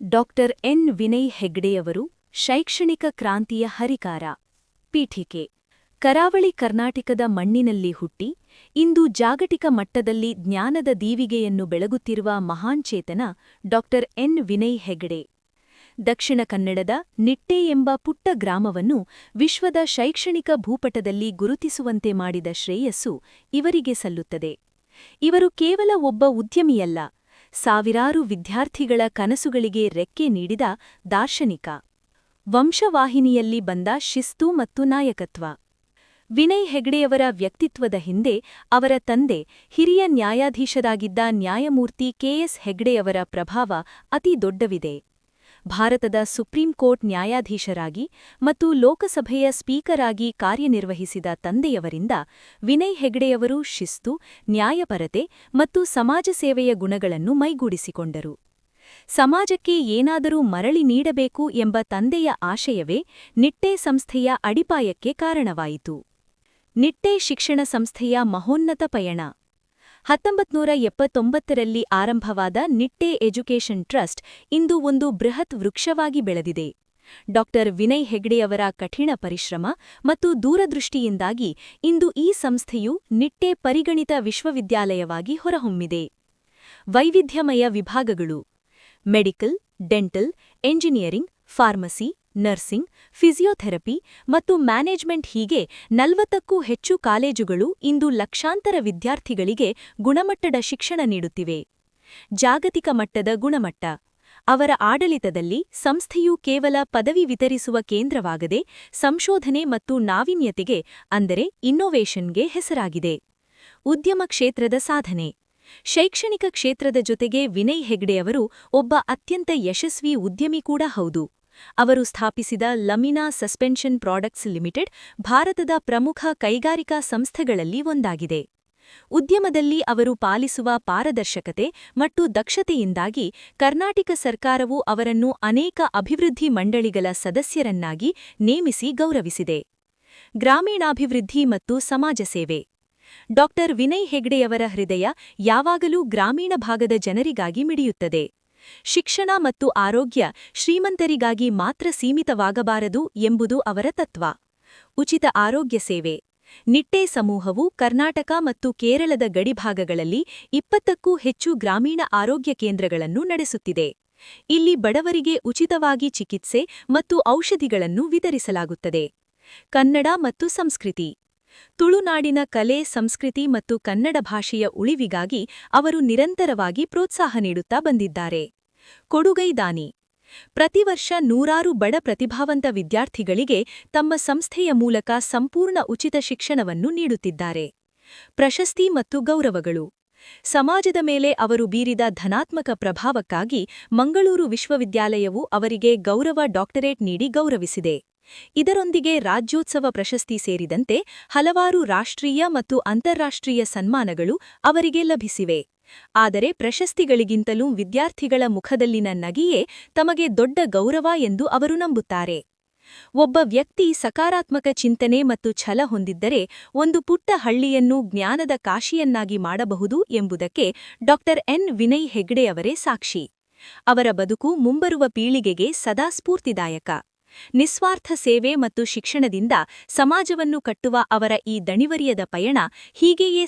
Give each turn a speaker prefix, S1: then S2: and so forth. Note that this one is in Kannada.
S1: ಡಾಕ್ಟರ್ ಎನ್ ವಿನಯ್ ಹೆಗ್ಡೆಯವರು ಶೈಕ್ಷಣಿಕ ಕ್ರಾಂತಿಯ ಹರಿಕಾರ. ಪೀಠಿಕೆ: ಕರಾವಳಿ ಕರ್ನಾಟಕದ ಮಣ್ಣಿನಲ್ಲಿ ಹುಟ್ಟಿ ಇಂದು ಜಾಗತಿಕ ಮಟ್ಟದಲ್ಲಿ ಜ್ಞಾನದ ದೀವಿಗೆಯನ್ನು ಬೆಳಗುತ್ತಿರುವ ಮಹಾನ್ಚೇತನ ಡಾಕ್ಟರ್ ಎನ್ ವಿನಯ್ ಹೆಗ್ಡೆ. ದಕ್ಷಿಣ ಕನ್ನಡದ ನಿಟ್ಟೆ ಎಂಬ ಪುಟ್ಟ ಗ್ರಾಮವನ್ನು ವಿಶ್ವದ ಶೈಕ್ಷಣಿಕ ಭೂಪಟದಲ್ಲಿ ಗುರುತಿಸುವಂತೆ ಮಾಡಿದ ಶ್ರೇಯಸ್ಸು ಇವರಿಗೆ ಸಲ್ಲುತ್ತದೆ. ಇವರು ಕೇವಲ ಒಬ್ಬ ಉದ್ಯಮಿಯಲ್ಲ, ಸಾವಿರಾರು ವಿದ್ಯಾರ್ಥಿಗಳ ಕನಸುಗಳಿಗೆ ರೆಕ್ಕೆ ನೀಡಿದ ದಾರ್ಶನಿಕ. ವಂಶವಾಹಿನಿಯಲ್ಲಿ ಬಂದ ಶಿಸ್ತು ಮತ್ತು ನಾಯಕತ್ವ. ವಿನಯ್ ಹೆಗ್ಡೆಯವರ ವ್ಯಕ್ತಿತ್ವದ ಹಿಂದೆ ಅವರ ತಂದೆ, ಹಿರಿಯ ನ್ಯಾಯಾಧೀಶರಾಗಿದ್ದ ನ್ಯಾಯಮೂರ್ತಿ ಕೆಎಸ್ ಹೆಗ್ಡೆಯವರ ಪ್ರಭಾವ ಅತಿ ದೊಡ್ಡವಿದೆ. ಭಾರತದ ಸುಪ್ರೀಂ ಕೋರ್ಟ್ ನ್ಯಾಯಾಧೀಶರಾಗಿ ಮತ್ತು ಲೋಕಸಭೆಯ ಸ್ಪೀಕರ್ ಆಗಿ ಕಾರ್ಯನಿರ್ವಹಿಸಿದ ತಂದೆಯವರಿಂದ ವಿನಯ್ ಹೆಗ್ಡೆಯವರು ಶಿಸ್ತು, ನ್ಯಾಯಪರತೆ ಮತ್ತು ಸಮಾಜ ಸೇವೆಯ ಗುಣಗಳನ್ನು ಮೈಗೂಡಿಸಿಕೊಂಡರು. ಸಮಾಜಕ್ಕೆ ಏನಾದರೂ ಮರಳಿ ನೀಡಬೇಕು ಎಂಬ ತಂದೆಯ ಆಶಯವೇ ನಿಟ್ಟೆ ಸಂಸ್ಥೆಯ ಅಡಿಪಾಯಕ್ಕೆ ಕಾರಣವಾಯಿತು. ನಿಟ್ಟೆ ಶಿಕ್ಷಣ ಸಂಸ್ಥೆಯ ಮಹೋನ್ನತ ಪಯಣ. 1979ರಲ್ಲಿ ಆರಂಭವಾದ ನಿಟ್ಟೆ ಎಜುಕೇಷನ್ ಟ್ರಸ್ಟ್ ಇಂದು ಒಂದು ಬೃಹತ್ ವೃಕ್ಷವಾಗಿ ಬೆಳೆದಿದೆ. ಡಾಕ್ಟರ್ ವಿನಯ್ ಹೆಗ್ಡೆಯವರ ಕಠಿಣ ಪರಿಶ್ರಮ ಮತ್ತು ದೂರದೃಷ್ಟಿಯಿಂದಾಗಿ ಇಂದು ಈ ಸಂಸ್ಥೆಯು ನಿಟ್ಟೆ ಪರಿಗಣಿತ ವಿಶ್ವವಿದ್ಯಾಲಯವಾಗಿ ಹೊರಹೊಮ್ಮಿದೆ. ವೈವಿಧ್ಯಮಯ ವಿಭಾಗಗಳು: medical, dental, engineering, pharmacy, nursing, physiotherapy ಮತ್ತು ಮ್ಯಾನೇಜ್ಮೆಂಟ್ ಹೀಗೆ 40ಕ್ಕೂ ಹೆಚ್ಚು ಕಾಲೇಜುಗಳು ಇಂದು ಲಕ್ಷಾಂತರ ವಿದ್ಯಾರ್ಥಿಗಳಿಗೆ ಗುಣಮಟ್ಟದ ಶಿಕ್ಷಣ ನೀಡುತ್ತಿವೆ. ಜಾಗತಿಕ ಮಟ್ಟದ ಗುಣಮಟ್ಟ. ಅವರ ಆಡಳಿತದಲ್ಲಿ ಸಂಸ್ಥೆಯು ಕೇವಲ ಪದವಿ ವಿತರಿಸುವ ಕೇಂದ್ರವಾಗದೆ ಸಂಶೋಧನೆ ಮತ್ತು ನಾವೀನ್ಯತೆಗೆ ಅಂದರೆ ಇನ್ನೋವೇಷನ್ಗೆ ಹೆಸರಾಗಿದೆ. ಉದ್ಯಮ ಕ್ಷೇತ್ರದ ಸಾಧನೆ. ಶೈಕ್ಷಣಿಕ ಕ್ಷೇತ್ರದ ಜೊತೆಗೆ ವಿನಯ್ ಹೆಗ್ಡೆಯವರು ಒಬ್ಬ ಅತ್ಯಂತ ಯಶಸ್ವಿ ಉದ್ಯಮಿ ಕೂಡ ಹೌದು. ಅವರು ಸ್ಥಾಪಿಸಿದ ಲಮಿನಾ ಸಸ್ಪೆನ್ಷನ್ ಪ್ರಾಡಕ್ಟ್ಸ್ ಲಿಮಿಟೆಡ್ ಭಾರತದ ಪ್ರಮುಖ ಕೈಗಾರಿಕಾ ಸಂಸ್ಥೆಗಳಲ್ಲಿ ಒಂದಾಗಿದೆ. ಉದ್ಯಮದಲ್ಲಿ ಅವರು ಪಾಲಿಸುವ ಪಾರದರ್ಶಕತೆ ಮತ್ತು ದಕ್ಷತೆಯಿಂದಾಗಿ ಕರ್ನಾಟಕ ಸರ್ಕಾರವು ಅವರನ್ನು ಅನೇಕ ಅಭಿವೃದ್ಧಿ ಮಂಡಳಿಗಳ ಸದಸ್ಯರನ್ನಾಗಿ ನೇಮಿಸಿ ಗೌರವಿಸಿದೆ. ಗ್ರಾಮೀಣಾಭಿವೃದ್ಧಿ ಮತ್ತು ಸಮಾಜ ಸೇವೆ. ಡಾಕ್ಟರ್ ವಿನಯ್ ಹೆಗ್ಡೆಯವರ ಹೃದಯ ಯಾವಾಗಲೂ ಗ್ರಾಮೀಣ ಭಾಗದ ಜನರಿಗಾಗಿ ಮಿಡಿಯುತ್ತದೆ. ಶಿಕ್ಷಣ ಮತ್ತು ಆರೋಗ್ಯ ಶ್ರೀಮಂತರಿಗಾಗಿ ಮಾತ್ರ ಸೀಮಿತವಾಗಬಾರದು ಎಂಬುದು ಅವರ ತತ್ವ. ಉಚಿತ ಆರೋಗ್ಯ ಸೇವೆ. ನಿಟ್ಟೆ ಸಮೂಹವು ಕರ್ನಾಟಕ ಮತ್ತು ಕೇರಳದ ಗಡಿಭಾಗಗಳಲ್ಲಿ 20ಕ್ಕೂ ಹೆಚ್ಚು ಗ್ರಾಮೀಣ ಆರೋಗ್ಯ ಕೇಂದ್ರಗಳನ್ನು ನಡೆಸುತ್ತಿದೆ. ಇಲ್ಲಿ ಬಡವರಿಗೆ ಉಚಿತವಾಗಿ ಚಿಕಿತ್ಸೆ ಮತ್ತು ಔಷಧಿಗಳನ್ನು ವಿತರಿಸಲಾಗುತ್ತದೆ. ಕನ್ನಡ ಮತ್ತು ಸಂಸ್ಕೃತಿ. ತುಳುನಾಡಿನ ಕಲೆ, ಸಂಸ್ಕೃತಿ ಮತ್ತು ಕನ್ನಡ ಭಾಷೆಯ ಉಳಿವಿಗಾಗಿ ಅವರು ನಿರಂತರವಾಗಿ ಪ್ರೋತ್ಸಾಹ ನೀಡುತ್ತಾ ಬಂದಿದ್ದಾರೆ. ಕೊಡುಗೈ ದಾನಿ. ಪ್ರತಿವರ್ಷ ನೂರಾರು ಬಡ ಪ್ರತಿಭಾವಂತ ವಿದ್ಯಾರ್ಥಿಗಳಿಗೆ ತಮ್ಮ ಸಂಸ್ಥೆಯ ಮೂಲಕ ಸಂಪೂರ್ಣ ಉಚಿತ ಶಿಕ್ಷಣವನ್ನು ನೀಡುತ್ತಿದ್ದಾರೆ. ಪ್ರಶಸ್ತಿ ಮತ್ತು ಗೌರವಗಳು. ಸಮಾಜದ ಮೇಲೆ ಅವರು ಬೀರಿದ ಧನಾತ್ಮಕ ಪ್ರಭಾವಕ್ಕಾಗಿ ಮಂಗಳೂರು ವಿಶ್ವವಿದ್ಯಾಲಯವು ಅವರಿಗೆ ಗೌರವ ಡಾಕ್ಟರೇಟ್ ನೀಡಿ ಗೌರವಿಸಿದೆ. ಇದರೊಂದಿಗೆ ರಾಜ್ಯೋತ್ಸವ ಪ್ರಶಸ್ತಿ ಸೇರಿದಂತೆ ಹಲವಾರು ರಾಷ್ಟ್ರೀಯ ಮತ್ತು ಅಂತಾರಾಷ್ಟ್ರೀಯ ಸನ್ಮಾನಗಳು ಅವರಿಗೆ ಲಭಿಸಿವೆ. ಆದರೆ ಪ್ರಶಸ್ತಿಗಳಿಗಿಂತಲೂ ವಿದ್ಯಾರ್ಥಿಗಳ ಮುಖದಲ್ಲಿನ ನಗೆಯೇ ತಮಗೆ ದೊಡ್ಡ ಗೌರವ ಎಂದು ಅವರು ನಂಬುತ್ತಾರೆ. ಒಬ್ಬ ವ್ಯಕ್ತಿ ಸಕಾರಾತ್ಮಕ ಚಿಂತನೆ ಮತ್ತು ಛಲ ಹೊಂದಿದ್ದರೆ ಒಂದು ಪುಟ್ಟ ಹಳ್ಳಿಯನ್ನು ಜ್ಞಾನದ ಕಾಶಿಯನ್ನಾಗಿ ಮಾಡಬಹುದು ಎಂಬುದಕ್ಕೆ ಡಾಕ್ಟರ್ ಎನ್ ವಿನಯ್ ಹೆಗ್ಡೆಯವರೇ ಸಾಕ್ಷಿ. ಅವರ ಬದುಕು ಮುಂಬರುವ ಪೀಳಿಗೆಗೆ ಸದಾ ಸ್ಫೂರ್ತಿದಾಯಕ. ನಿಸ್ವಾರ್ಥ ಸೇವೆ ಮತ್ತು ಶಿಕ್ಷಣದಿಂದ ಸಮಾಜವನ್ನು ಕಟ್ಟುವ ಅವರ ಈ ದಣಿವರಿಯದ ಪಯಣ ಹೀಗೆಯೇ